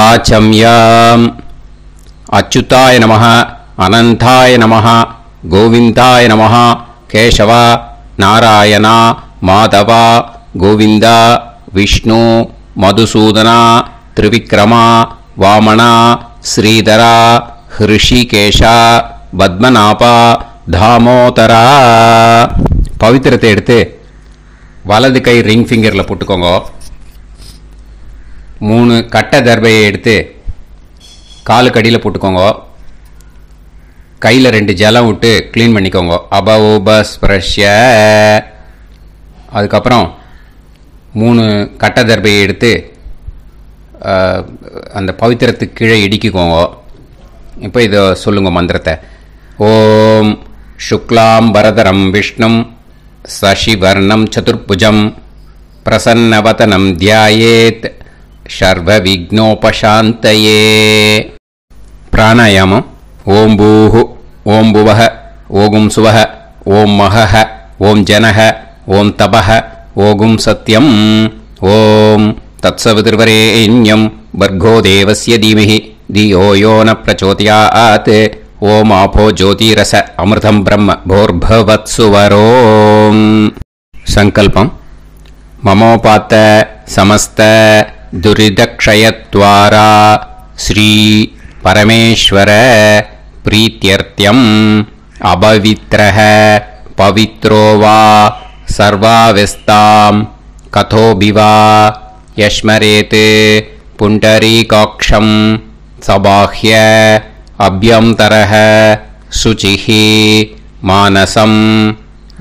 ஆச்சம்யாம். அச்சுதாய நமः, அனந்தாய நமः, கோவிந்தாய நமः, கேசவ, நாராயணா, மாதவா, கோவிந்தா, விஷ்ணு, மதுசூதனா, திரிவிக்ரமா, வாமனா, ஸ்ரீதரா, ஹிருஷிகேஷா, பத்மநாபா, தாமோதரா. பவித்திரத்தை எடுத்து வலது கை ரிங் ஃபிங்கரில் போட்டுக்கோங்க. 3 கட்டை தர்பையை எடுத்து காலுக்கடியில் போட்டுக்கோங்க. கையில் 2 ஜலம் விட்டு க்ளீன் பண்ணிக்கோங்க. அபௌபஸ்பிரஷ்ய. அதுக்கப்புறம் 3 கட்டை தர்பையை எடுத்து அந்த பவித்திரத்துக்கு கீழே இடிக்கிக்கோங்க. இப்போ இதை சொல்லுங்க மந்திரத்தை. ஓம் சுக்லாம் வரதரம் விஷ்ணும் சசிவர்ணம் சதுர்புஜம் பிரசன்னவதனம் தியாயேத் சர்வ விக்னோபசாந்தயே. பிராணாயாமம். ஓம் பூஹு, ஓம் புவஹ, ஓகும் சுவஹ, ஓம் மஹஹ, ஓம் ஜனஹ, ஓம் தபஹ, ஓகும் சத்யம். ஓம் தத்சவிதுர்வரேண்யம் பர்கோ தேவஸ்ய தீமஹி தியோ யோ ந பிரச்சோதயாத். ஓம் ஆபோ ஜோதிரச அமிர்தம் பிரம்ம போர்பவத்சுவரோம். சங்கல்பம். மமோபாத்த சமஸ்த துரிதக்ஷயத்வாரா ஸ்ரீ பரமேஸ்வர பிரீத்யர்த்தியம் அபவித்ரஹ பவித்ரோ வா சர்வாவஸ்தாம் கதோபிவா யஸ்மரேத் புண்டரீகாக்ஷம் சபாஹ்ய அப்யந்தரஹ சுசிஹி மானசம்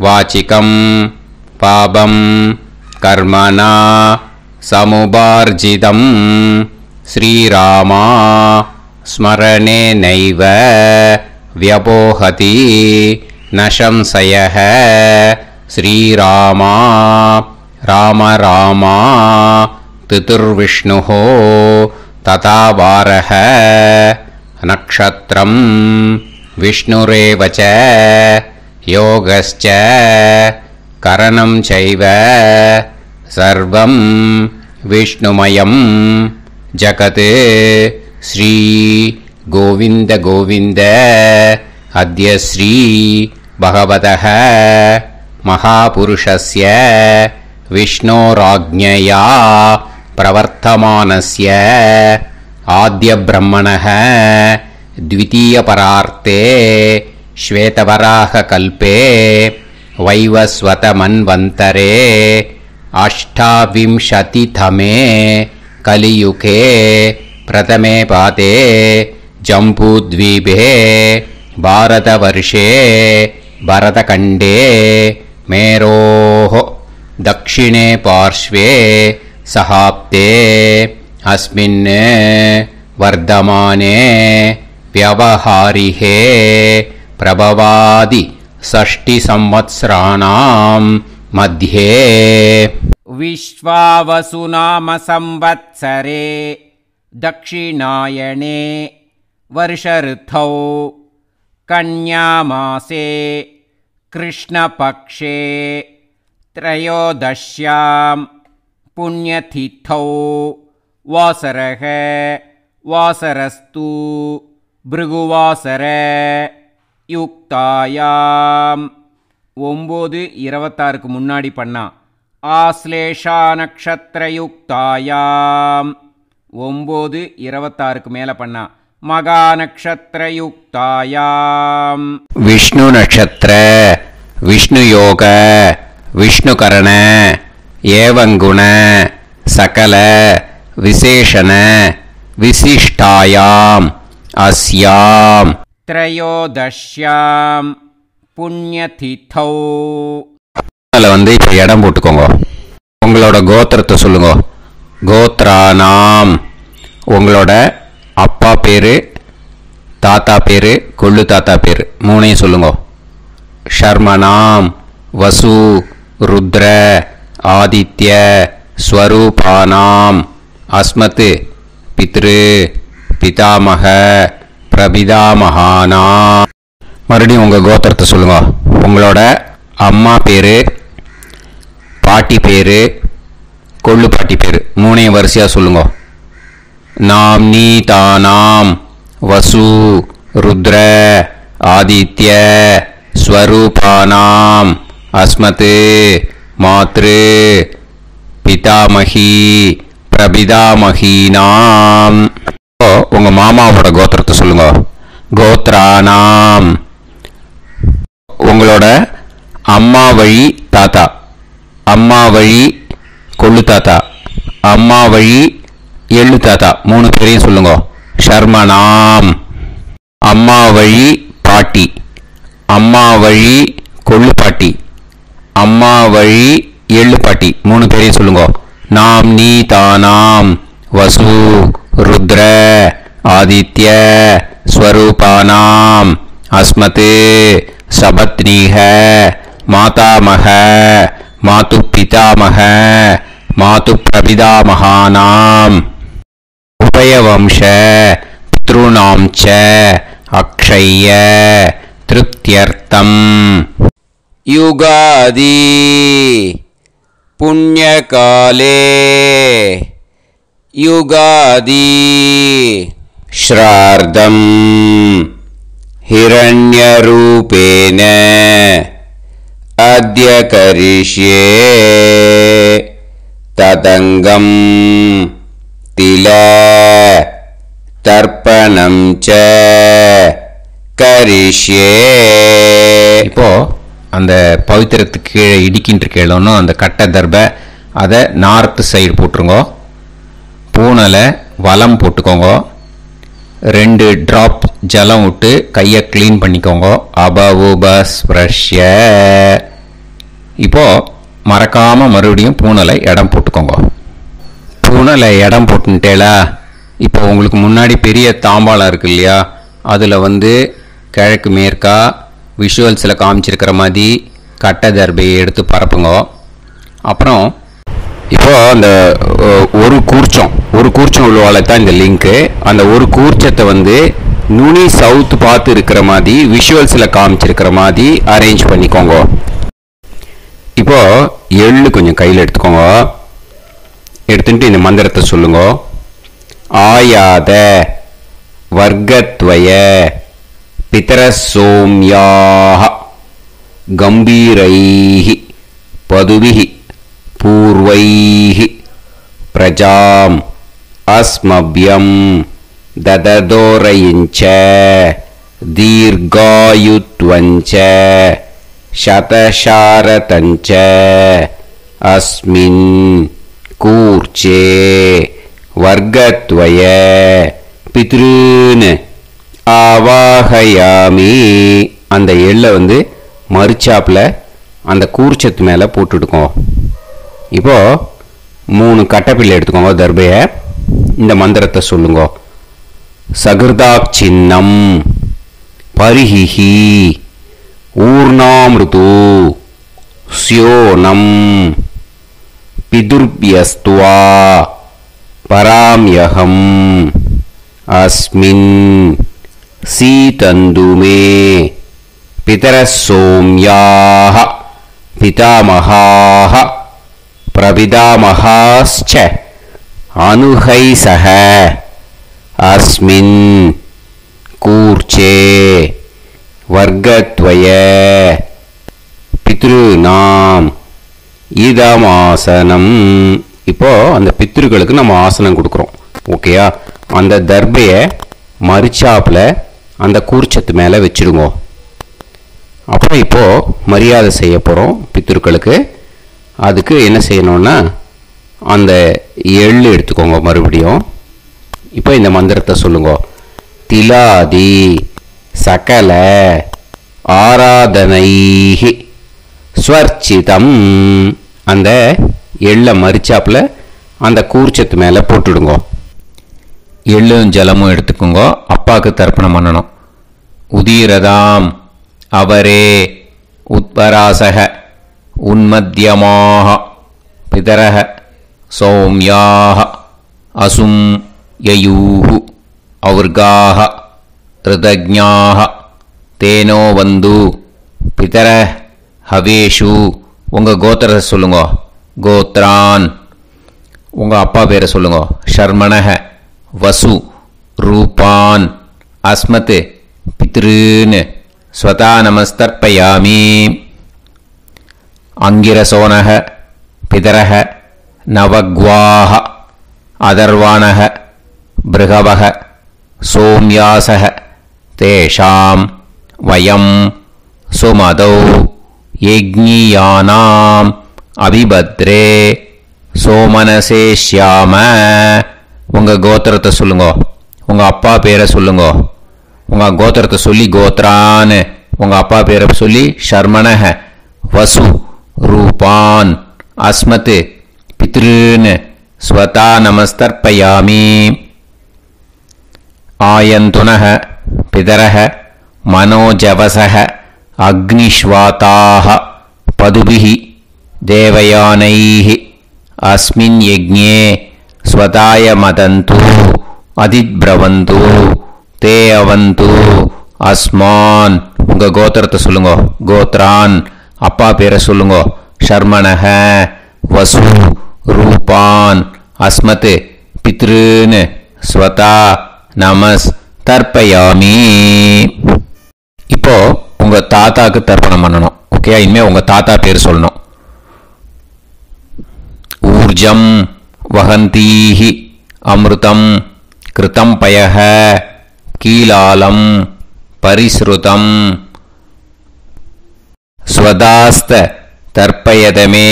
வாசிகம் பாபம் கர்மணா சமுபார்ஜிதம் ஸ்ரீராமா ஸ்மரணேனைவ வ்யபோஹதி நசம்சயஹ. ஸ்ரீராமா ராம ராமா திதுர்விஷ்ணுஹ ததா வாரஹ. நக்ஷத்ரம் விஷ்ணுரேவ ச யோகஸ்ச கரணம் சைவ சர்வம் விஷ்ணுமயம் ஜகத். ஸ்ரீ கோவிந்த கோவிந்த அத்ய ஸ்ரீ பகவதः மகாபுருஷஸ்ய விஷ்ணோராஜ்ஞயா பிரவர்த்தமானஸ்ய ஆத்ய பிரம்மணः த்விதீயபரார்த்தே ஸ்வேதவராக கல்பே வைவஸ்வத மன்வந்தரே அஷ்டாவிம்சதிதமே கலியுகே பிரதமே பாதே ஜம்பூத்வீபே பாரதவர்ஷே பரதகண்டே மேரோः தக்ஷிணே பார்ஷ்வே சஹாப்தே அஸ்மின் வர்தமானே व्यवहारिहे प्रभवादि 6 संवत्सराणां मध्ये विश्वावसु नाम संवत्सरे दक्षिणायने वर्षऋतौ कन्यामासे कृष्णपक्षे त्रयोदश्यां पुण्यतिथौ वासरः वासरस्तु பிருகுவாசர யுக்தாயாம். 9:26க்கு முன்னாடி பண்ணா ஆஸ்லேஷா நக்ஷத்திர யுக்தாயாம். 9:26க்கு மேலே பண்ணா மகா நக்ஷத்திர யுக்தாயாம். விஷ்ணு நட்சத்திர விஷ்ணு யோக விஷ்ணுகரண ஏவங்குண சகல விசேஷண விசிஷ்டாயாம் அஸ்யாம் த்ரயோதஷ்யாம் புண்ணியதிதௌ. அதில் இப்போ இடம் போட்டுக்கோங்க. உங்களோட கோத்திரத்தை சொல்லுங்க. கோத்ரானாம். உங்களோட அப்பா பேர், தாத்தா பேர், கொள்ளு தாத்தா பேர் 3ஐயும் சொல்லுங்க. ஷர்மனாம் வசு ருத்ர ஆதித்ய ஸ்வரூபானாம் அஸ்மத் பித்ரு பிதாமக பிரபிதாமகானா. மறுபடியும் உங்கள் கோத்திரத்தை சொல்லுங்க. உங்களோட அம்மா பேர், பாட்டி பேர், கொள்ளு பாட்டி பேர் 3ஐயும் வரிசையாக சொல்லுங்க. நாம்னீதானாம் வசு ருத்ர ஆதித்ய ஸ்வரூபானாம் அஸ்மத் மாத்ரு பிதாமகி பிரபிதாமகீனாம். உங்கள் மாமாவோட கோத்திரத்தை சொல்லுங்க. கோத்ரானாம் உங்களோட அம்மா வழி தாத்தா, அம்மா வழி கொள்ளு தாத்தா, அம்மா வழி எள்ளு தாத்தா, 3 பேரையும் சொல்லுங்க. ஷர்மனாம் அம்மா வழி பாட்டி, அம்மா வழி கொள்ளு பாட்டி, அம்மா வழி எள்ளு பாட்டி, 3 பேரையும் சொல்லுங்க. நாம்னீதானாம் வசு ருத்ர ஆதித்ய ஸ்வரூபானாம் அஸ்மத் சபத்னீஹ மாதாமஹ மாது பிதாமஹ மாது பிரபிதாமகானாம் உபயவம்ச பித்ருணாம் ச அக்ஷய்ய திருப்தியர்த்தம். யுகாதி புண்ணியகாலே யுகாதி ஸ்ரார்த்தம் ஹிரண்யரூபேன அத்ய கரிஷ்யே ததங்கம் தில தர்ப்பணம் ச கரிஷ்யே. இப்போ அந்த பவித்திரத்துக்கு கீழே இடிக்கின்ற கீழே அந்த கட்டை தர்பை அதை நார்த்து சைடு போட்டுருங்க. பூனலை வலம் போட்டுக்கோங்க. 2 டிராப் ஜலம் விட்டு கையை க்ளீன் பண்ணிக்கோங்க. அபவுபஸ்ப்ரஷ்ய. இப்போ மறக்காமல் மறுபடியும் பூனலை இடம் போட்டுக்கோங்க. பூனலை இடம் போட்டுட்டேலா. இப்போ உங்களுக்கு முன்னாடி பெரிய தாம்பாளம் இருக்கு இல்லையா, அதில் கிழக்கு மேற்கா விஷுவல்ஸில் காமிச்சிருக்கிற மாதிரி கட்டை தர்பையை எடுத்து பரப்புங்க. அப்புறம் இப்போ அந்த ஒரு கூர்ச்சம் உள்ளவால தான் இந்த லிங்க்கு. அந்த ஒரு கூர்ச்சத்தை நுனி சவுத் பார்த்து இருக்கிற மாதிரி விஷுவல்ஸில் காமிச்சிருக்கிற மாதிரி அரேஞ்ச் பண்ணிக்கோங்க. இப்போ எள்ளு கொஞ்சம் கையில் எடுத்துக்கோங்க. எடுத்துட்டு இந்த மந்திரத்தை சொல்லுங்க. ஆயாத வர்க்கத்வய பிதரசோம்யாக கம்பீரைஹி பதுவிஹி பூர்வைஹி பிரஜாம் அஸ்மப்யம் தததோரயிஞ்ச தீர்காயுத்வஞ்ச சதசாரதஞ்ச அஸ்மின் கூர்ச்சே வர்க்கத்வய பித்ருன் ஆவாஹயாமி. அந்த எள்ளை மறுச்சாப்பில் அந்த கூர்ச்சத்து மேலே போட்டுடுக்கோம். இப்போது 3 கட்டைப்பிள்ளை எடுத்துக்கோங்க. தர்பையை இந்த மந்திரத்தை சொல்லுங்க. சகிருதாக் சின்னம் பரிஹிஹி ஊர்ணாமிருது ஸ்யோனம் பிதுர்பியஸ்துவா பராம்யகம் அஸ்மின் சீதந்துமே பிதரசோம்யாக பிதாமகாः பிரபிதாமகாஸ்ச அனுஹைசஹ அஸ்மின் கூர்ச்சே வர்க்கத்வய பித்ருநாம் இதமாசனம். இப்போ அந்த பித்ருக்களுக்கு நம்ம ஆசனம் கொடுக்குறோம். ஓகேயா? அந்த தர்பையை மறுச்சாப்பில் அந்த கூர்ச்சத்து மேலே வச்சிடுங்க. அப்புறம் இப்போது மரியாதை செய்ய போகிறோம் பித்ருக்களுக்கு. அதுக்கு என்ன செய்யணும்னா அந்த எள்ளு எடுத்துக்கோங்க. மறுபடியும் இப்போ இந்த மந்திரத்தை சொல்லுங்க. திலாதி சகல ஆராதனைஹி ஸ்வர்ச்சிதம். அந்த எள்ளை மரிச்சாப்பில் அந்த கூர்ச்சத்து மேலே போட்டுடுங்க. எள்ளும் ஜலமும் எடுத்துக்கோங்க. அப்பாவுக்கு தர்ப்பணம் பண்ணணும். உதீரதாம் அவரே உத்பராசக உன்மத்தியமாக பிதரக சௌமியாக அசும் யயூஹு அவுர்காக ரிதஜ்ஞாக தேனோ வந்து பிதர ஹவேஷு. உங்கள் கோத்திரத்தை சொல்லுங்க. கோத்ரான். உங்கள் அப்பா பேரை சொல்லுங்க. ஷர்மணக வசு ரூபான் அஸ்மத் பித்ருன் ஸ்வதா நமஸ்தர்ப்பயாமி. அங்கிரசோனக பிதரக நவக்வாஹ அதர்வாணக பிருகவக சோம்யாசக தேஷாம் வயம் சுமதௌ யஜ்ஞியானாம் அபிபத்ரே சோமனசேஷ்யாம. உங்கள் கோத்திரத்தை சொல்லுங்க, உங்கள் அப்பா பேரை சொல்லுங்க. உங்கள் கோத்திரத்தை சொல்லி கோத்ரான்னு உங்கள் அப்பா பேரை சொல்லி ஷர்மணஹ வசு ரூபான் அஸ்மத் பித்ருன் ஸ்வதா நமஸ்தர்ப்பயாமி. ஆயந்துனஹ பிதரஹ மனோஜவசஹ அக்னிஷ்வாதாஹ பதுபிஹி தேவயானைஹ அஸ்மின் யஜ்ஞே ஸ்வதாய மதந்து அதித்ப்ரவந்து தே அவந்து அஸ்மான். உங்கள் கோத்திரத்தை சொல்லுங்க, கோத்ரான் அப்பா பேரை சொல்லுங்க. ஷர்மணஹ வசு ரூபான் அஸ்மத் பித்ருன் ஸ்வதா நமஸ் தர்ப்பயாமி. இப்போ உங்கள் தாத்தாக்கு தர்ப்பணம் பண்ணணும். ஓகே, இனிமேல் உங்கள் தாத்தா பேர் சொல்லணும். ஊர்ஜம் வஹந்தீஹி அமிர்தம் கிருதம் பயஹ கீலாலம் பரிஸ்ருதம் ஸ்வதாஸ்த தர்ப்பயதமே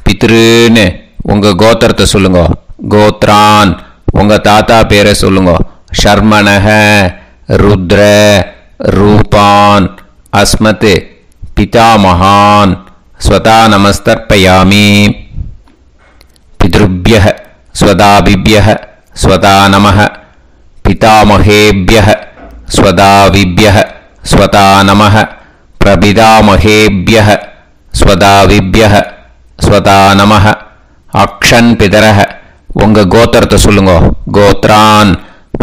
பித்ருன்னு உங்கள் கோத்திரத்தை சொல்லுங்க. கோத்ரான் உங்கள் தாத்தா பேரை சொல்லுங்க. ஷர்மணஹ ருத்ர ரூபான் அஸ்மத் பிதாமகான் ஸ்வதா நமஸ்தர்ப்பயாமி. பித்ருப்யஹ ஸ்வதாபிப்யஹ ஸ்வதா நமஹ பிதாமகேப்யஹ ஸ்வதாவிப்யஹ ஸ்வதா நமஹ பிரபிதாமகேப்யஹ ஸ்வதாவிப்யஹ ஸ்வதா நமஹ. அக்ஷன் பிதரஹ உங்கள் கோத்திரத்தை சொல்லுங்க. கோத்ரான்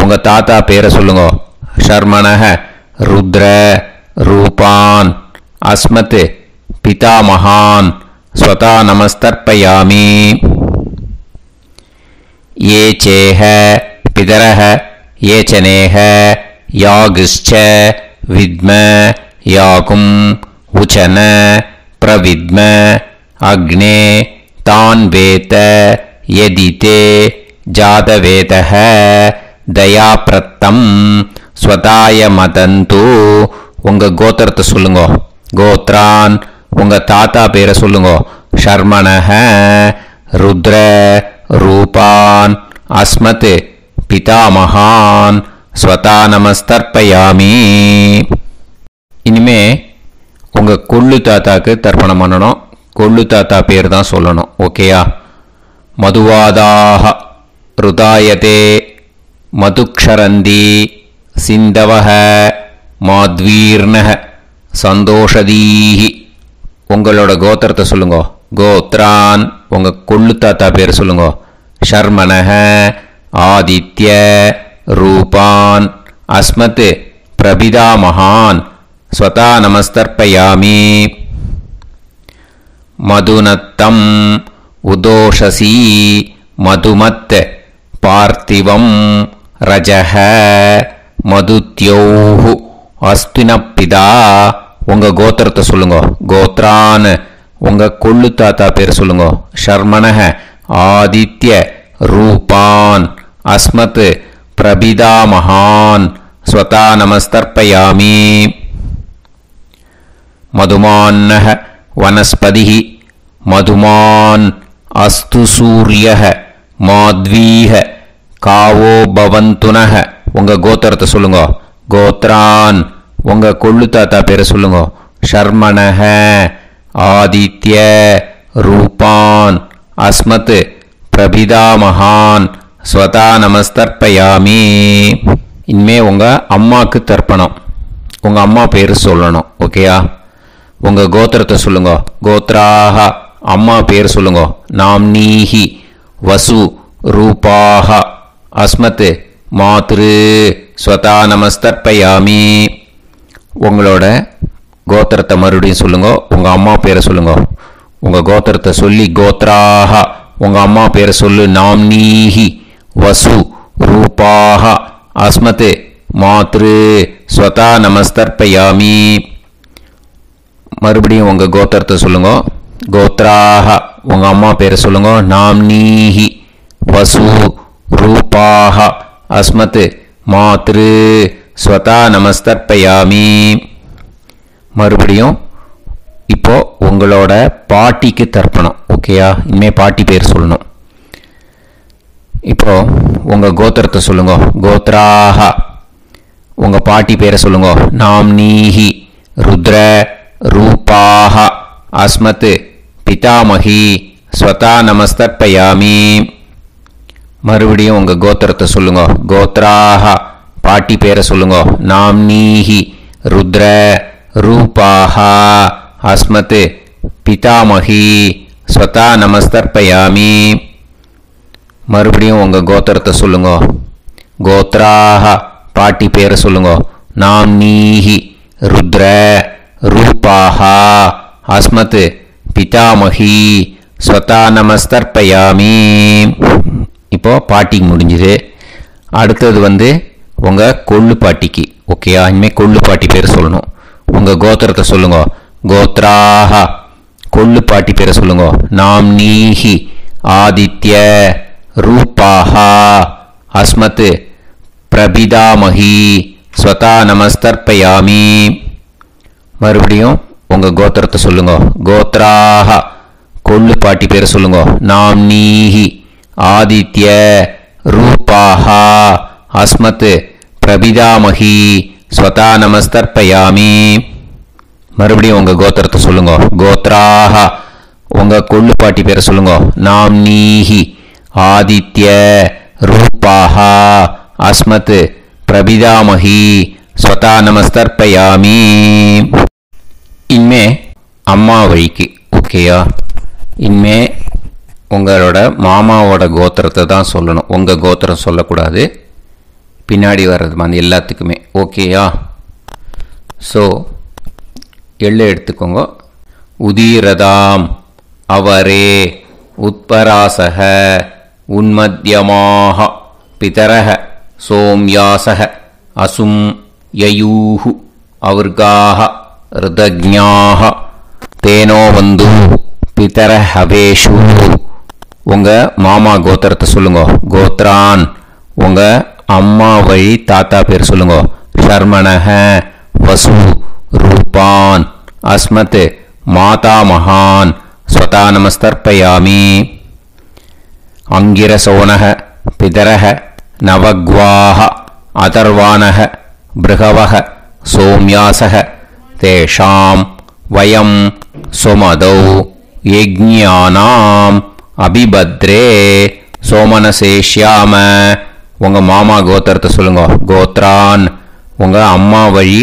உங்கள் தாத்தா பேரை சொல்லுங்க. ஷர்மணஹ ருத்ர ரூபான் அஸ்மத் பிதாமகான் ஸ்வதா நமஸ்தர்ப்பயாமி. ये चेह पितरः ये चनेह यागश्च विद्म याकुं उचन प्रविद्म अग्ने तान् वेत यदिते जातवेतः दयाप्रत्तं स्वताय मदन्तु. உங்கள் கோத்திரத்தை சொல்லுங்க. கோத்ரான் உங்கள் தாத்தா பேரை சொல்லுங்க. ஷர்மணஹ ருத்ர ரூபான் அஸ்மத் பிதாமகான் ஸ்வதா நமஸ்தர்ப்பயாமி. இனிமே உங்கள் கொள்ளு தாத்தாக்கு தர்ப்பணம் பண்ணணும். கொள்ளு தாத்தா பேர் தான் சொல்லணும். ஓகேயா? மதுவாதாக ருதாயதே மதுக்ஷரந்தி சிந்தவஹ மாத்வீர்ணஹ சந்தோஷதீஹி. உங்களோட கோத்திரத்தை சொல்லுங்க. கோத்ரான் உங்கள் கொள்ளு தாத்தா பேர் சொல்லுங்க. ஷர்மணஹ ஆதித்ய ரூபான் அஸ்மத் பிரபிதாமகான் ஸ்வதா நமஸ்தர்ப்பயாமி. மதுநத்தம் உதோஷசி மதுமத் பார்த்திவம் ரஜஹ மதுத்யோஹு அஸ்தினப்பிதா. உங்கள் கோத்திரத்தை சொல்லுங்க. கோத்ரான் உங்கள் கொள்ளு தாத்தா பேர் சொல்லுங்க. ஷர்மணஹ ஆதித்ய ரூபான் அஸ்மத் பிரபிதாமகான் ஸ்வதா நமஸ்தர்ப்பயாமி. மதுமான்னஹ வனஸ்பதிஹி மதுமான் அஸ்து சூரியஹ மாத்வீஹ காவோ பவந்துனஹ. உங்கள் கோத்திரத்தை சொல்லுங்க. கோத்ரான் உங்கள் கொள்ளு தாத்தா பேரை சொல்லுங்க. ஷர்மணஹ ஆதித்ய ரூபான் அஸ்மத் பிரபிதாமகான் ஸ்வதா நமஸ்தர்ப்பயாமி. இனிமே உங்கள் அம்மாவுக்கு தர்ப்பணம். உங்கள் அம்மா பேர் சொல்லணும். ஓகேயா? உங்கள் கோத்திரத்தை சொல்லுங்க. கோத்ராக அம்மா பேர் சொல்லுங்க. நாம்னீஹி வசு ரூபாக அஸ்மத் மாத்ரு ஸ்வதா நமஸ்தர்ப்பயாமி. உங்களோட கோத்திரத்தை மறுபடியும் சொல்லுங்க. உங்கள் அம்மா பேரை சொல்லுங்க. உங்கள் கோத்திரத்தை சொல்லி கோத்ராக உங்கள் அம்மா பேரை சொல்லு. நாம்னீஹி வசு ரூபாஹ அஸ்மத் மாத்ரு ஸ்வதா நமஸ்தர்ப்பயாமி. மறுபடியும் உங்கள் கோத்திரத்தை சொல்லுங்க. கோத்ராஹ உங்கள் அம்மா பேரை சொல்லுங்க. நாம்னீஹி வசு ரூபாஹ அஸ்மத் மாத்ரு ஸ்வதா நமஸ்தர்ப்பயாமி. மறுபடியும் இப்போ உங்களோட பாட்டிக்கு தர்ப்பணம். ஓகேயா? இனிமேல் பாட்டி பேர் சொல்லணும். இப்போ உங்கள் கோத்திரத்தை சொல்லுங்க. கோத்ராஹ உங்கள் பாட்டி பேரை சொல்லுங்க. நாம்னீஹி ருத்ர ரூபாஹ அஸ்மத் பிதாமகி ஸ்வதா நமஸ்தர்ப்பயாமி. மறுபடியும் உங்கள் கோத்திரத்தை சொல்லுங்க. கோத்ராஹ பாட்டி பேரை சொல்லுங்க. நாம்னீஹி ருத்ர ரூபாஹ அஸ்மத் பிதாமகி ஸ்வதா நமஸ்தர்ப்பயாமி. மறுபடியும் உங்கள் கோத்திரத்தை சொல்லுங்க. கோத்ராஹ பாட்டி பேரை சொல்லுங்க. நாம்னீஹி ருத்ர ரூபாஹ அஸ்மத் பிதாமகி ஸ்வதா நமஸ்தர்ப்பயாமி. இப்போ பாட்டிக்கு முடிஞ்சுது. அடுத்தது உங்கள் கொள்ளு பாட்டிக்கு. ஓகேயா? இனிமேல் கொள்ளு பாட்டி பேர் சொல்லணும். உங்கள் கோத்திரத்தை சொல்லுங்க. கோத்ராஹ கொள்ளு பாட்டி பேரை சொல்லுங்க. நாம்னீஹி ஆதித்ய ரூபாஹ அஸ்மத் பிரபிதாமகி ஸ்வதா நமஸ்தர்ப்பயாமி. மறுபடியும் உங்கள் கோத்திரத்தை சொல்லுங்க. கோத்ராஹ கொள்ளு பாட்டி பேரை சொல்லுங்க. நாம்னீஹி ஆதித்ய ரூபாஹ அஸ்மத் பிரபிதாமகி ஸ்வதா நமஸ்தர்ப்பயாமி. மறுபடியும் உங்கள் கோத்திரத்தை சொல்லுங்க. கோத்ராஹ உங்கள் கொள்ளு பாட்டி பேரை சொல்லுங்க. நாம்னீஹி ஆதித்ய ரூபாஹ அஸ்மத் பிரபிதாமகி ஸ்வதா நமஸ்தர்ப்பயாமி. இனிமே அம்மா வழிக்கு. ஓகேயா? இனிமே உங்களோட மாமாவோட கோத்திரத்தை தான் சொல்லணும். உங்கள் கோத்திரம் சொல்லக்கூடாது. பின்னாடி வர்றது எல்லாத்துக்குமே. ஓகேயா? ஸோ எள்ளு எடுத்துக்கோங்க. உதீரதாம் அவரே உத்பராசக உன்மத்யமாக பிதரக சோம்யாசக அசும் யயூஹு அவர்காக ருதஜ்ஞாக தேனோ வந்து பிதர ஹவேஷு. உங்கள் மாமா கோத்திரத்தை சொல்லுங்க. கோத்ரான் உங்கள் அம்மா வழி தாத்தா பேர் சொல்லுங்க. ஷர்மணஹ வசு ரூபான் அஸ்மத் மாதா மகான் ஸ்வதா நமஸ்தர்ப்பயாமி. அங்கிரசோனஹ பிதரஹ நவக்வாஹ அதர்வானஹ பிருகவஹ சோம்யாசஹ தேஷாம் வயம் சுமதௌ யஜ்ஞானாம் அபிபத்ரே சோமனசேஷ்யாம. உங்கள் மாமா கோத்திரத்தை சொல்லுங்க. கோத்ரான் உங்கள் அம்மா வழி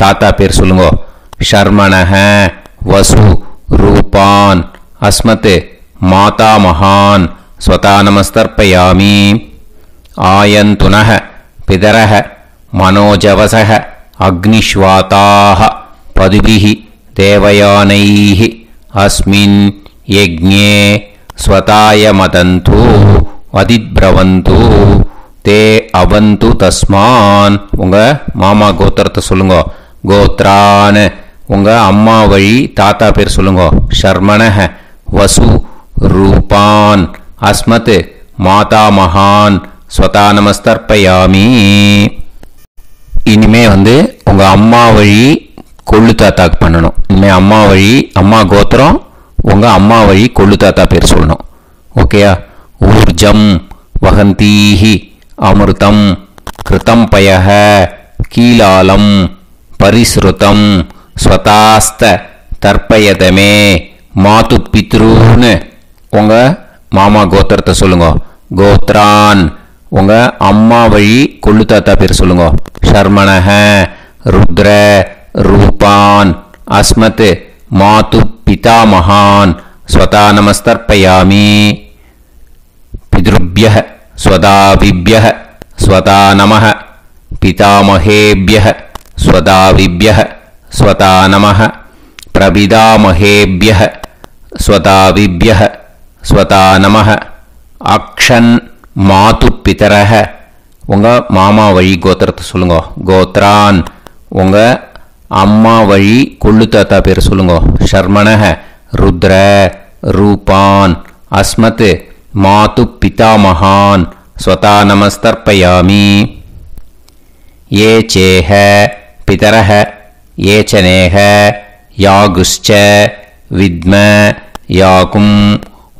தாத்தா பேர் சொல்லுங்க. ஷர்மணஹ வசு ரூபான் அஸ்மத் மாதா மகான் ஸ்வதா நமஸ்தர்ப்பயாமி. ஆயந்துனஹ பிதரஹ மனோஜவசஹ அக்னிஷ்வாதாஹ பதுபிஹி தேவயானைஹி அஸ்மின் யஜ்ஞே ஸ்வதாய மதந்து அதிப்ரவந்து தே அவந்து தஸ்மான். உங்கள் மாமா கோத்திரத்தை சொல்லுங்க. கோத்ரான் உங்கள் அம்மா வழி தாத்தா பேர் சொல்லுங்க. ஷர்மணஹ வசு ரூபான் அஸ்மத் மாதா மகான் ஸ்வதா நமஸ்தர்ப்பயாமி. இனிமே உங்கள் அம்மா வழி கொள்ளு தாத்தாக்கு பண்ணணும். இனிமேல் அம்மா வழி அம்மா கோத்திரம் உங்கள் அம்மா வழி கொள்ளு தாத்தா பேர் சொல்லணும். ஓகேயா? ஊர்ஜம் வகந்தீஹி அமிர்தம் கிருதம் பயஹ கீலாலம் பரிஸ்ருதம் ஸ்வதாஸ்த தர்ப்பயதமே மாது பித்ருன்னு. உங்கள் மாமா கோத்திரத்தை சொல்லுங்க. கோத்ரான் உங்கள் அம்மா வழி கொள்ளு தாத்தா பேர் சொல்லுங்க. ஷர்மணஹ ருத்ர ரூபான் அஸ்மத் மாது பிதாமகான் ஸ்வதா நமஸ்தர்ப்பயாமி. பித்ருப்யஹ ஸ்வதாவிப்யஹ ஸ்வதா நமஹ பிதாமகேப்யஹ ஸ்வதாவிப்யஹ ஸ்வதா நமஹ பிரபிதாமகேப்யஹ ஸ்வதாவிப்யஹ ஸ்வதா நமஹ அக்ஷன் மாது பிதரஹ உங்கள் மாமா வழி கோத்திரத்தை சொல்லுங்க. கோத்ரான் உங்கள் அம்மா வழி கொள்ளு தாத்தா பேர் சொல்லுங்க. ஷர்மணஹ ருத்ர ரூபான் அஸ்மத் மாது பிதாமகான் ஸ்வதா நமஸ்தர்ப்பயாமி. ये चेह पितरः ये चनेह यागुश्च विद्म याकुम्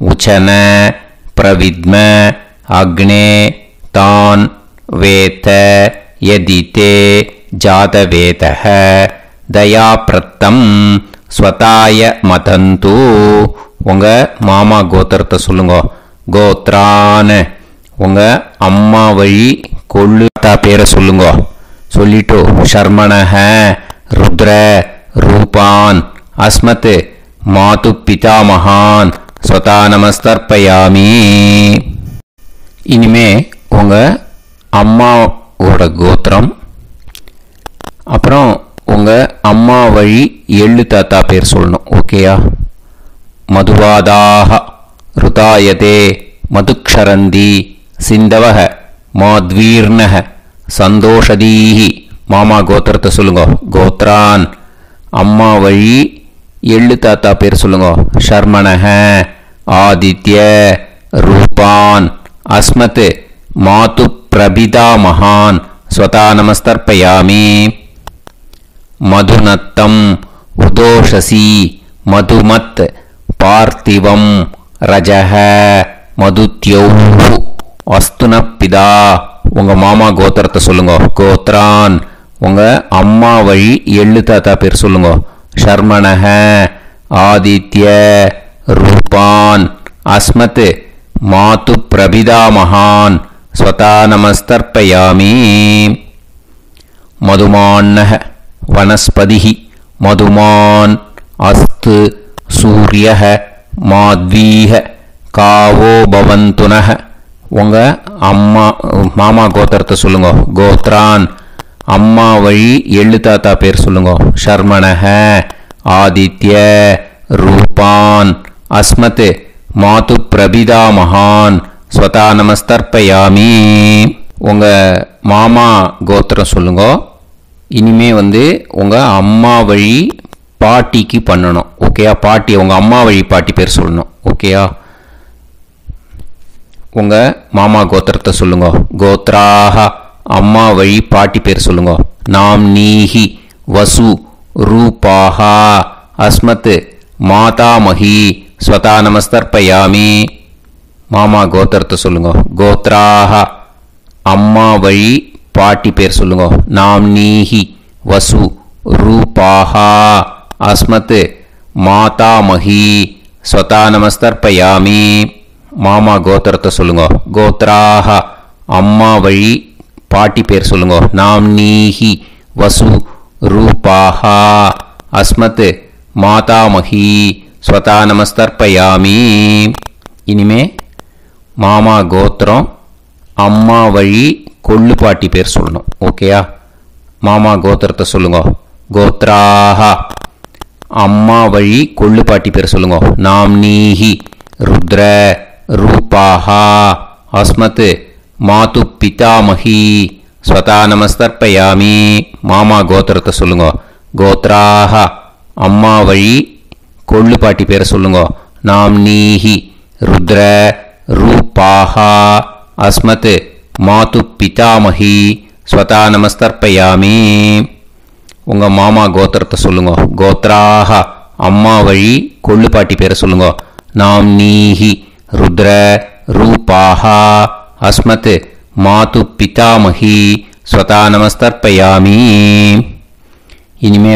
उचन प्रविद्म अग्ने तान् वेत यदिते जातवेतः दयाप्रत्तं स्वताय मतन्तु உங்கள் மாமா கோத்திரத்தை சொல்லுங்க. கோத்ரான் உங்கள் அம்மா வழி கொள்ளு தாத்தா பேரை சொல்லுங்க. சொல்லிட்டு ஷர்மணஹ ருத்ர ரூபான் அஸ்மத் மாது பிதாமகான் ஸ்வதா நமஸ்தர்ப்பயாமி. இனிமே உங்கள் அம்மாவோட கோத்திரம், அப்புறம் உங்கள் அம்மா வழி எள்ளு தாத்தா பேர் சொல்லணும். ஓகேயா? மதுவாதாக ருதாயதே மதுக்ஷரந்தி சிந்தவஹ மாத்வீர்ணஹ சந்தோஷதீஹி. மாமா கோத்திரத்தை சொல்லுங்க. கோத்ரான் அம்மா வழி எள்ளு தாத்தா பேர் சொல்லுங்க. ஷர்மணஹ ஆதித்ய ரூபான் அஸ்மத் மாது பிரபிதா மகான் ஸ்வதா நமஸ்தர்ப்பயாமி. மதுநத்தம் உதோஷசி மதுமத் பார்த்திவம் ரஜஹ மதுத்யௌஹு அஸ்துனப்பிதா. உங்கள் மாமா கோத்திரத்தை சொல்லுங்க. கோத்ரான் உங்கள் அம்மா வழி எள்ளு தாத்தா பேர் சொல்லுங்க. ஷர்மணஹ ஆதித்ய ரூபான் அஸ்மத் மாது பிரபிதா மகான் ஸ்வதா நமஸ்தர்ப்பயாமி. மதுமான்னஹ வனஸ்பதிஹி மதுமான் அஸ்து சூரியஹ மாத்வீஹ காவோ பவந்துனஹ. உங்கள் மாமா கோத்திரத்தை சொல்லுங்க. கோத்ரான் அம்மா வழி எள்ளு தாத்தா பேர் சொல்லுங்க. ஷர்மணஹ ஆதித்ய ரூபான் அஸ்மத் மாது பிரபிதா மகான் ஸ்வதா நமஸ்தர்ப்பயாமி. உங்கள் மாமா கோத்திரம் சொல்லுங்க. இனிமே உங்கள் அம்மா வழி பாட்டிக்கு பண்ணணும். ஓகேயா? பாட்டி உங்கள் அம்மா வழி பாட்டி பேர் சொல்லணும். ஓகேயா? உங்கள் மாமா கோத்திரத்தை சொல்லுங்க. கோத்ராஹ அம்மா வழி பாட்டி பேர் சொல்லுங்க. நாம் நீஹி வசு ரூபாஹா அஸ்மத் மாதாமஹி ஸ்வதா நமஸ்தர்ப்பயாமி. மாமா கோத்திரத்தை சொல்லுங்க. கோத்ராஹ அம்மா வழி பாட்டி பேர் சொல்லுங்க. நாம் நீஹி வசு ரூபாஹா அஸ்மத் மாதாமஹி ஸ்வதா நமஸ்தர்ப்பயாமி. மாமா கோத்திரத்தை சொல்லுங்க. கோத்ராஹ அம்மா வழி பாட்டி பேர் சொல்லுங்க. நாம் நீஹி வசு ரூபாஹா அஸ்மத் மாதாமஹி ஸ்வதா நமஸ்தர்ப்பயாமி. இனிமே மாமா கோத்திரம் அம்மா வழி கொள்ளு பாட்டி பேர் சொல்லணும். ஓகேயா? மாமா கோத்திரத்தை சொல்லுங்க. கோத்ராஹ அம்மா வழி கொள்ளு பாட்டி பேர் சொல்லுங்க. நாம் நீஹி ருத்ர ரூபாஹா அஸ்மத் மாது பிதாமஹி ஸ்வதா நமஸ்தர்ப்பயாமி. மாமா கோத்திரத்தை சொல்லுங்க. கோத்ராஹ அம்மா வழி கொள்ளு பாட்டி பேரை சொல்லுங்க. நாம் நீஹி ருத்ர ரூபாஹா அஸ்மத் மாது பிதாமஹி ஸ்வதா நமஸ்தர்ப்பயாமி. உங்கள் மாமா கோத்திரத்தை சொல்லுங்க. கோத்ராஹ அம்மா வழி கொள்ளு பாட்டி பேரை சொல்லுங்க. நாம் நீஹி ருத்ர ரூபாஹா அஸ்மத் மாது பிதாமஹி ஸ்வதா நமஸ்தர்ப்பயாமி. இனிமே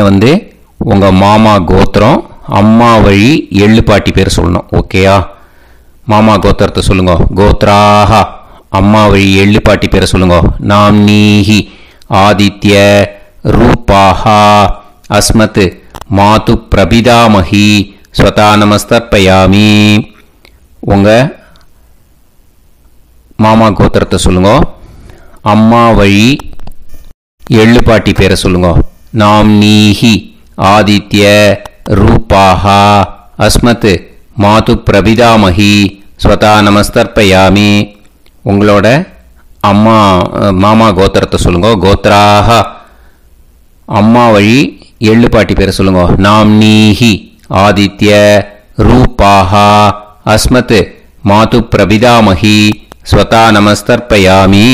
உங்கள் மாமா கோத்திரம் அம்மா வழி எள்ளு பாட்டி பேர் சொல்லணும். ஓகேயா? மாமா கோத்திரத்தை சொல்லுங்க. கோத்ராஹ அம்மா வழி எள்ளு பாட்டி பேரை சொல்லுங்க. நாம் நீஹி ஆதித்ய ரூபாஹா அஸ்மத் மாது பிரபிதாமஹி ஸ்வதா நமஸ்தர்ப்பயாமி. உங்கள் மாமா கோத்திரத்தை சொல்லுங்க. அம்மா வழி எள்ளு பாட்டி பேரை சொல்லுங்க. நாம் நீஹி ஆதித்ய ரூபாஹா அஸ்மத் மாது பிரபிதாமஹி ஸ்வதா நமஸ்தர்ப்பயாமி. உங்களோட அம்மா மாமா கோத்திரத்தை சொல்லுங்க. கோத்ராக அம்மா வழி எள்ளு பாட்டி பேரை சொல்லுங்க. நாம்னீஹி ஆதித்ய ரூபாஹா அஸ்மத் மாது பிரபிதாமஹி ஸ்வதா நமஸ்தர்ப்பயாமி.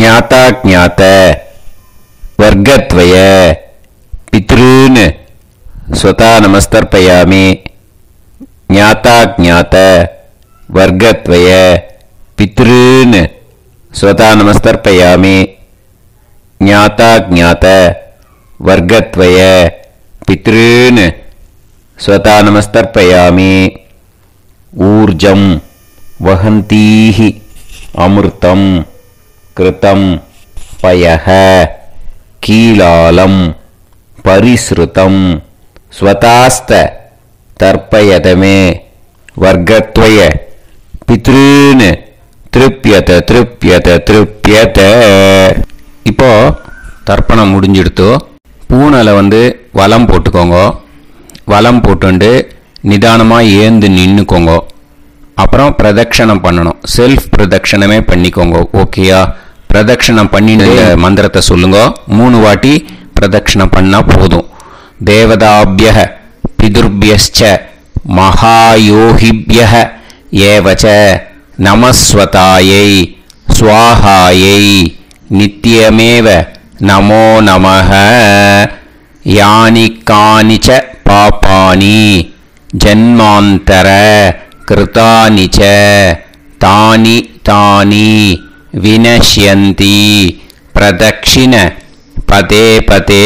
ஞாதா ஞாத வர்க்கத்வய பித்ருன் ஸ்வதா நமஸ்தர்ப்பயாமி. ஞாதா ஞாத வர்க்கத்வய பித்ருன் ஸ்வதா நமஸ்தர்ப்பயாமி. ஞாதா ஞாத வர்க்கத்வய பித்ருன் ஸ்வதா நமஸ்தர்ப்பயாமி. ஊர்ஜம் வஹந்தீஹி அமிர்தம் கிருதம் பயஹ கீலாலம் பரிஸ்ருதம் ஸ்வதாஸ்த தர்ப்பயதமே. வர்க்கத்வய பித்ருன் திருப்யத திருப்யத திருப்யத. இப்போ தர்ப்பணம் முடிஞ்சிடுத்தோ. பூனலை வலம் போட்டுக்கோங்க. வலம் போட்டுண்டு நிதானமாக ஏந்து நின்றுக்கோங்க. அப்புறம் பிரதட்சணம் பண்ணணும். செல்ஃப் பிரதட்சணமே பண்ணிக்கோங்க. ஓகேயா? பிரதட்சணம் பண்ணிட்டு மந்திரத்தை சொல்லுங்க. 3 வாட்டி பிரதட்சணம் பண்ணால் போதும். தேவதாபிய பிதுர்பியச்ச மகாயோகிபிய ஏவச்ச நமஸ்வதாயை ஸ்வாஹாயை நித்யமேவ நமோ நமஹ. யானி கானிச்ச பாபானி ஜன்மாந்தர கிருதானி ச தானி தானி வினஷ்யந்தி பிரதக்ஷிண பதே பதே.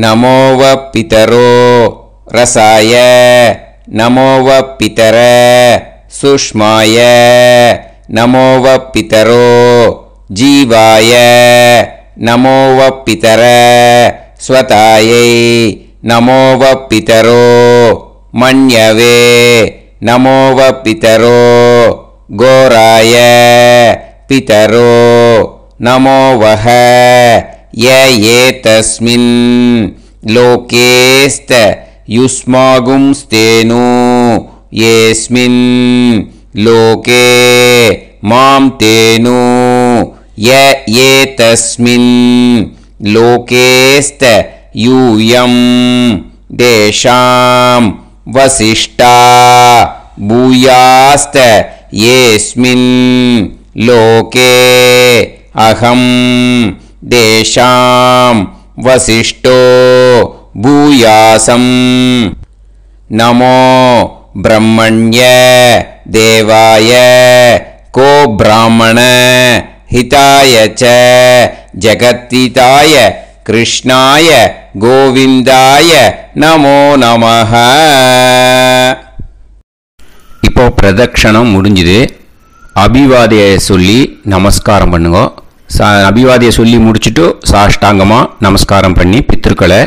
நமோவ பிதரோ ரசாய நமோவ பிதர சுஷ்மாய நமோவ பிதரோ ஜீவாய நமோவ பிதர ஸ்வதாயை நமோவ பிதரோ மன்யவே நமோவ பிதரோ கோராய பிதரோ நமோவஹ. ய ஏதஸ்மின் லோகேஸ்த யுஸ்மாகும்ஸ்தேனு ஏஸ்மின் லோகே மாம் தேனு. ய ஏதஸ்மின் லோகேஸ்த யூயம் தேஷாம் வசிஷ்டா பூயாஸ்த ஏஸ்மின் லோகே அகம் தேஷாம் வசிஷ்டோ பூயாசம். நமோ பிரம்மண்ய தேவாய கோ பிராமண ஹிதாய ச ஜகத்ஹிதாய கிருஷ்ணாய கோவிந்தாய நமோ நமஹ. இப்போ பிரதட்சணம் முடிஞ்சுது. அபிவாதியை சொல்லி நமஸ்காரம் பண்ணுங்க. அபிவாதியை சொல்லி முடிச்சுட்டு சாஷ்டாங்கமாக நமஸ்காரம் பண்ணி பித்திருக்களை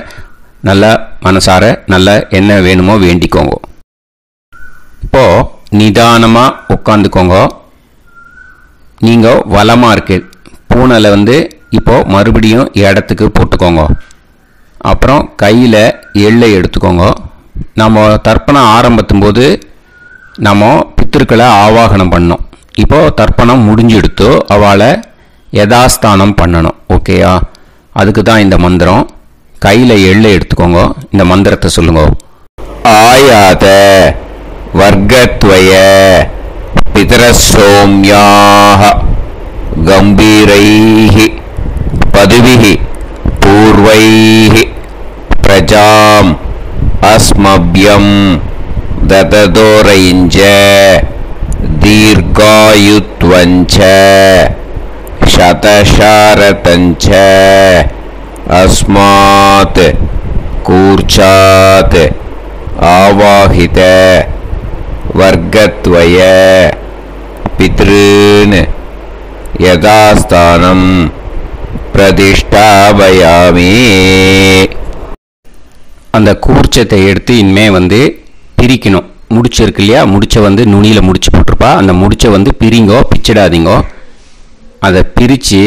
நல்லா மனசார நல்லா என்ன வேணுமோ வேண்டிக்கோங்க. இப்போது நிதானமாக உட்காந்துக்கோங்க. நீங்கள் வலமாக இருக்கு பூனலை இப்போது மறுபடியும் இடத்துக்கு போட்டுக்கோங்க. அப்புறம் கையில் எள்ளை எடுத்துக்கோங்க. நம்ம தர்ப்பணம் ஆரம்பித்தும் போது நம்ம பித்திருக்களை ஆவாகனம் பண்ணோம். இப்போது தர்ப்பணம் முடிஞ்செடுத்து அவளை யதாஸ்தானம் பண்ணணும். ஓகேயா? அதுக்கு தான் இந்த மந்திரம். கையில் எள்ளை எடுத்துக்கோங்க. இந்த மந்திரத்தை சொல்லுங்க. ஆயாத வர்க்கத்வய பிதரசோம்யாக கம்பீரைஹி பதுவிஹி பூர்வைஹி பிரஜாம் அஸ்மப்யம் தததோரைஞ்ச தீர்காயுத்வஞ்ச சதசாரதஞ்ச அஸ்மாத் கூர்ச்சாத் ஆவாஹித வர்க்கத்வய பித்ருன் யதாஸ்தானம் பிரதிஷ்டாபயாமி. அந்த கூர்ச்சத்தை எடுத்து இனிமே பிரிக்கணும். முடிச்சிருக்கு இல்லையா? முடிச்சை நுனியில் முடிச்சு போட்டிருப்பா. அந்த முடிச்சை பிரிங்கோ, பிச்சிடாதீங்கோ. அதை பிரித்து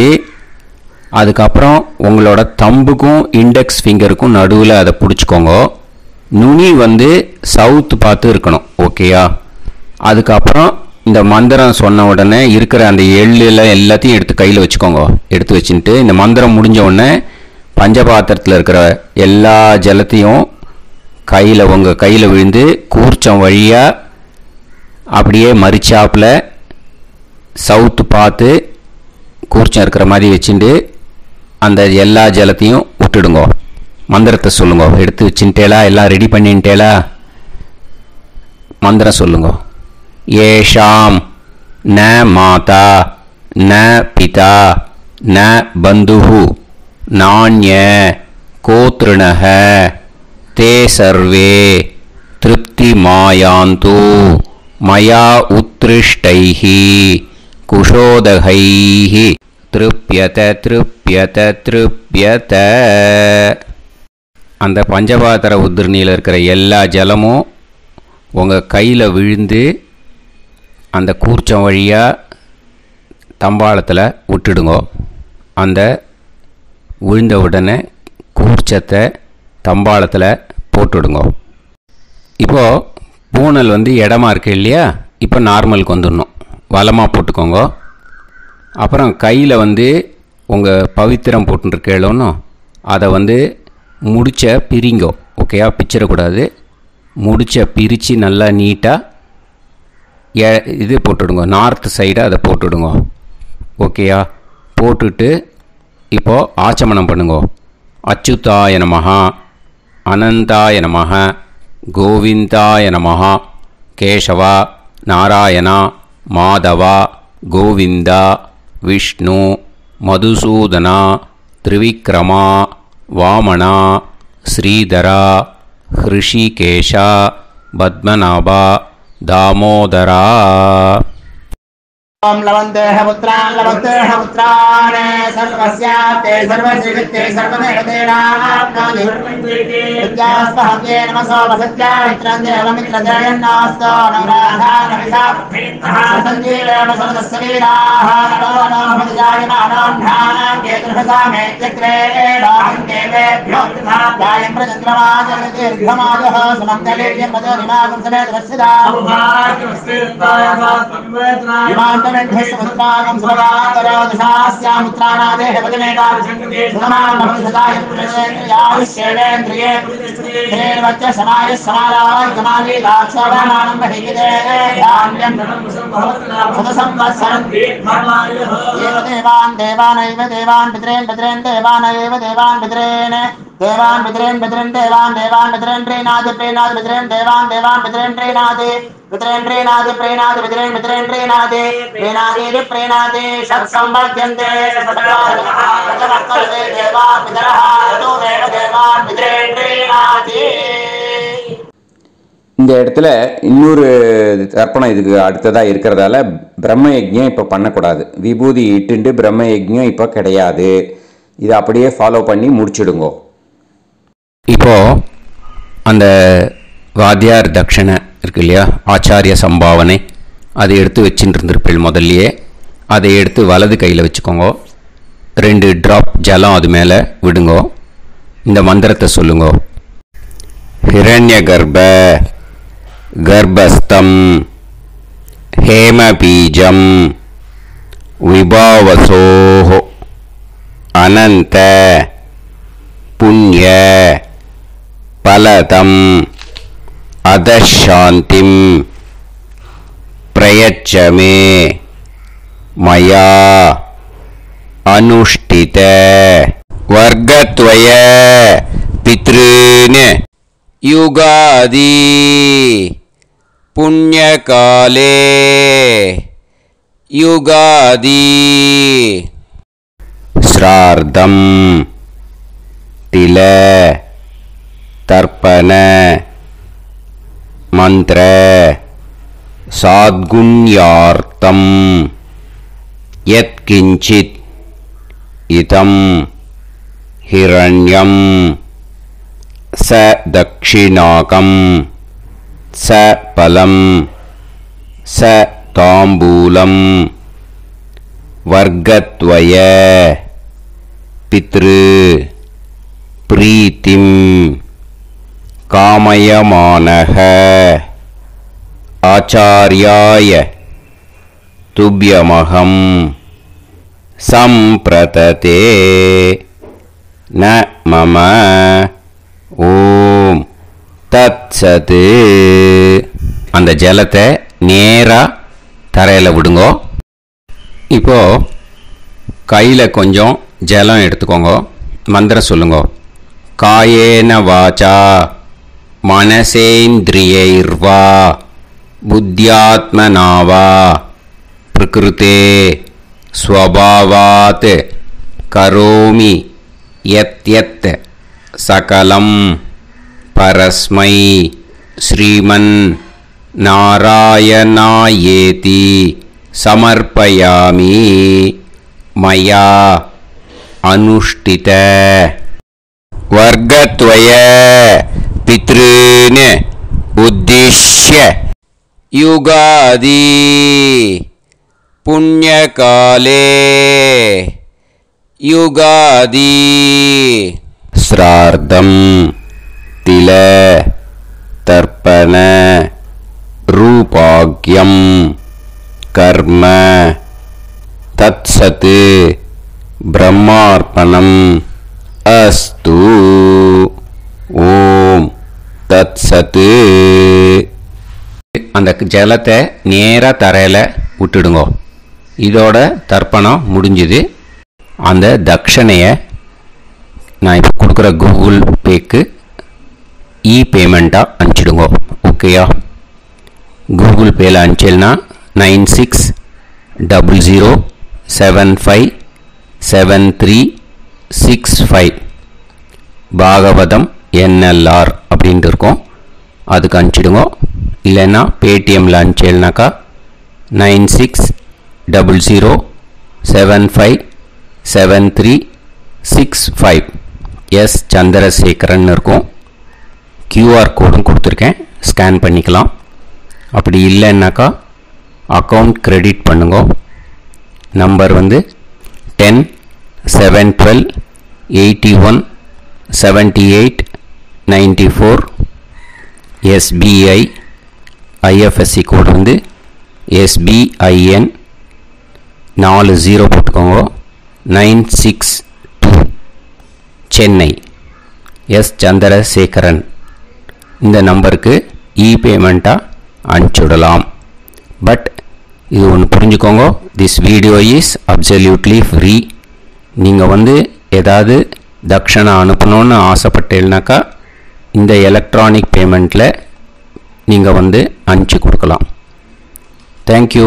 அதுக்கப்புறம் உங்களோட தம்புக்கும் இண்டெக்ஸ் ஃபிங்கருக்கும் நடுவில் அதை பிடிச்சிக்கோங்க. நுனி சவுத்து பார்த்து இருக்கணும். ஓகேயா? அதுக்கப்புறம் இந்த மந்திரம் சொன்ன உடனே இருக்கிற அந்த எள்ளில் எல்லாத்தையும் எடுத்து கையில் வச்சுக்கோங்க. எடுத்து வச்சுட்டு இந்த மந்திரம் முடிஞ்ச உடனே பஞ்சபாத்திரத்தில் இருக்கிற எல்லா ஜலத்தையும் உங்கள் கையில் விழுந்து கூர்ச்சம் வழியாக அப்படியே மறிச்சாப்பில் சவுத்து பார்த்து கூர்ச்சம் இருக்கிற மாதிரி வச்சுட்டு அந்த எல்லா ஜலத்தையும் விட்டுடுங்க. மந்திரத்தை சொல்லுங்க. எடுத்து வச்சுட்டேலா? எல்லாம் ரெடி பண்ணிட்டேலா? மந்திரம் சொல்லுங்க. ஏஷாம் ந மாதா ந பிதா ந பந்துஹு நாண்ய கோத்ருணஹ தே சர்வே திருப்தி மாயாந்து மயா உத்ருஷ்டைஹி குஷோதகைஹி திருப்யத திருப்யத திருப்யத. அந்த பஞ்சபாத்திர உதிரணியில் இருக்கிற எல்லா ஜலமும் உங்கள் கையில் விழுந்து அந்த கூர்ச்சம் வழியாக தம்பாளத்தில் விட்டுடுங்க. அந்த விழுந்த உடனே கூர்ச்சத்தை தம்பாளத்தில் போட்டுவிடுங்க. இப்போது பூனல் இடமா இருக்கு இல்லையா? இப்போ நார்மலுக்கு வந்துடணும். வலமாக போட்டுக்கோங்க. அப்புறம் கையில் உங்கள் பவித்திரம் போட்டுருக்கேளோன்னு அதை முடிச்ச பிரிங்கோ. ஓகேயா? பிச்சிடக்கூடாது. முடிச்ச பிரித்து நல்லா நீட்டாக இது போட்டுடுங்க. நார்த் சைடு அதை போட்டுடுங்க. ஓகேயா? போட்டுட்டு இப்போது ஆச்சமனம் பண்ணுங்க. அச்சுதாய நமஹ அனந்தாய நமஹ கோவிந்தாய நமஹ கேசவா நாராயணா மாதவா கோவிந்தா விஷ்ணு மதுசூதனா திரிவிக்ரமா வாமனா ஸ்ரீதரா ஹிருஷிகேஷா பத்மநாபா தாமோதரா. ओम लवन्तेह पुत्रान् सर्वस्याप्ते सर्वसिद्धिते सर्वदेवतेनाप्नोति विद्यास्महव्ये नमसो वसत्यामित्रं देवमित्रजयन्नास्तो नवराधानविषाभीतः सञ्जीवेम सर्वस्वीराः नमो भजायमानां ध्यानां केतुर्भसामे चक्रे राहं देवेभ्यो ध्यायं प्रचन्द्रमाजलदीर्घमाजः समन्तलीर्यं मदोनिमागं समेत वत्सदा विमानमेध्यस्वत्रागं सुभगान्तरादशास्यामुत्रानादेह वदनेता सुमानभविषदाय पुरुषेन्द्रियाविश्येन्द्रिये हेर्वच्च समाय समाराय कमाली दाक्षाभामानं महिगिदे धान्यं सदसंवत्सरं एव देवान् देवान् पितरेन् देवानैव देवान् पितरेन् देवान् पितरेन् देवान् पितरेन् प्रीणाति पितरेन् देवान् पितरेन् प्रीणाति प्रीणाति षट्संवर्ध्यन्ते देवा पितरः देवान् पितरेन् प्रीणाति. இந்த இடத்துல இன்னொரு தர்ப்பணம் இதுக்கு அடுத்ததாக இருக்கிறதால பிரம்ம யஜ்ஞம் இப்போ பண்ணக்கூடாது. விபூதி இட்டுண்டு பிரம்ம யஜ்ஞம் இப்போ கிடையாது. இதை அப்படியே ஃபாலோ பண்ணி முடிச்சுடுங்கோ. இப்போது அந்த வாத்தியார் தட்சணை இருக்கு இல்லையா, ஆச்சாரிய சம்பாவனை, அதை எடுத்து வச்சுட்டு இருந்திருப்பேள் முதல்லையே. அதை எடுத்து வலது கையில் வச்சுக்கோங்க. 2 ட்ராப் ஜலம் அது மேலே விடுங்கோ. இந்த மந்திரத்தை சொல்லுங்கோ. ஹிரண்ய கர்ப்ப கர்ப்பஸ்தம் ஹேமபீஜம் விபாவசோஹ அனந்த புண்ணிய பலதம் அதசாந்திம் பிரயச்சமே மயா அனுஷ்டித வர்க்கத்வய பித்ருன் யுகாதி புண்ணியகாலே யுகாதி ஸ்ரார்த்தம் தில தர்ப்பண மந்திர சாத்குண்யார்த்தம் யத்கிஞ்சித் இதம் ஹிரண்யம் ச தக்ஷிணாகம் ச பலம் ச தாம்பூலம் வர்க்கத்வய பித்ரு பிரீத்திம் காமயமானஹ ஆச்சார்யாய துப்யமகம் சம்பிரததே ந மம ஓம் தத்சத். அந்த ஜலத்தை நேராக தரையில் விடுங்கோ. இப்போ கையில் கொஞ்சம் ஜலம் எடுத்துக்கோங்க. மந்திரம் சொல்லுங்க. காயேன வாச்சா மனசேந்திரியைர்வா புத்தியாத்மனாவா பிரகிருதே ஸ்வபாவாத் கரோமி யத் யத் சகலம் பரஸ்மை ஸ்ரீமன் நாராயணாயேதி சமர்ப்பயாமி மயா அனுஷ்டித. வர்க்கத்வய பித்ருன் உத்திஷ்ய யுகாதி புண்ணியகாலே யுகாதி ஸ்ரார்த்தம் தில தர்ப்பண ரூபாக்யம் கர்ம தத்சத் பிரம்மார்ப்பணம் அஸ்து. ஓம் தத்சத். அந்த ஜலத்தை நேராக தரையில் விட்டுடுங்க. இதோட தர்ப்பணம் முடிஞ்சுது. அந்த தட்சணையை நான் இப்போ கொடுக்குற கூகுள் பேக்கு பேமெண்ட்டாக அனுப்பிச்சிடுங்க. ஓகேயா? கூகுள் பேயில் அனுப்பிச்சல்னா 9600757365 பாகவதம் NLR அப்படின்ட்டு இருக்கோம். அதுக்கு அனுப்பிச்சிடுங்க. இல்லைன்னா பேடிஎம்மில் அனுப்பிச்சல்னாக்கா 9600757365 எஸ் சந்திரசேகரன் இருக்கும். QR கோடும் கொடுத்துருக்கேன், ஸ்கேன் பண்ணிக்கலாம். அப்படி இல்லைன்னாக்கா அக்கௌண்ட் கிரெடிட் பண்ணுங்க. நம்பர் வந்து 10-7-12-81-78-94. SBI IFSC கோடு வந்து SBIN 40 போட்டுக்கோங்க. 962 சென்னை. எஸ் சந்திரசேகரன். இந்த நம்பருக்கு பேமெண்ட்டாக அனுப்பிச்சுடலாம். பட் இது ஒன்று புரிஞ்சுக்கோங்க, this video is absolutely free. நீங்கள் வந்து ஏதாவது தட்சணை அனுப்பணுன்னு ஆசைப்பட்டேன்னாக்கா இந்த எலக்ட்ரானிக் பேமெண்ட்டில் நீங்கள் வந்து அனுப்பிச்சி கொடுக்கலாம். தேங்க்யூ.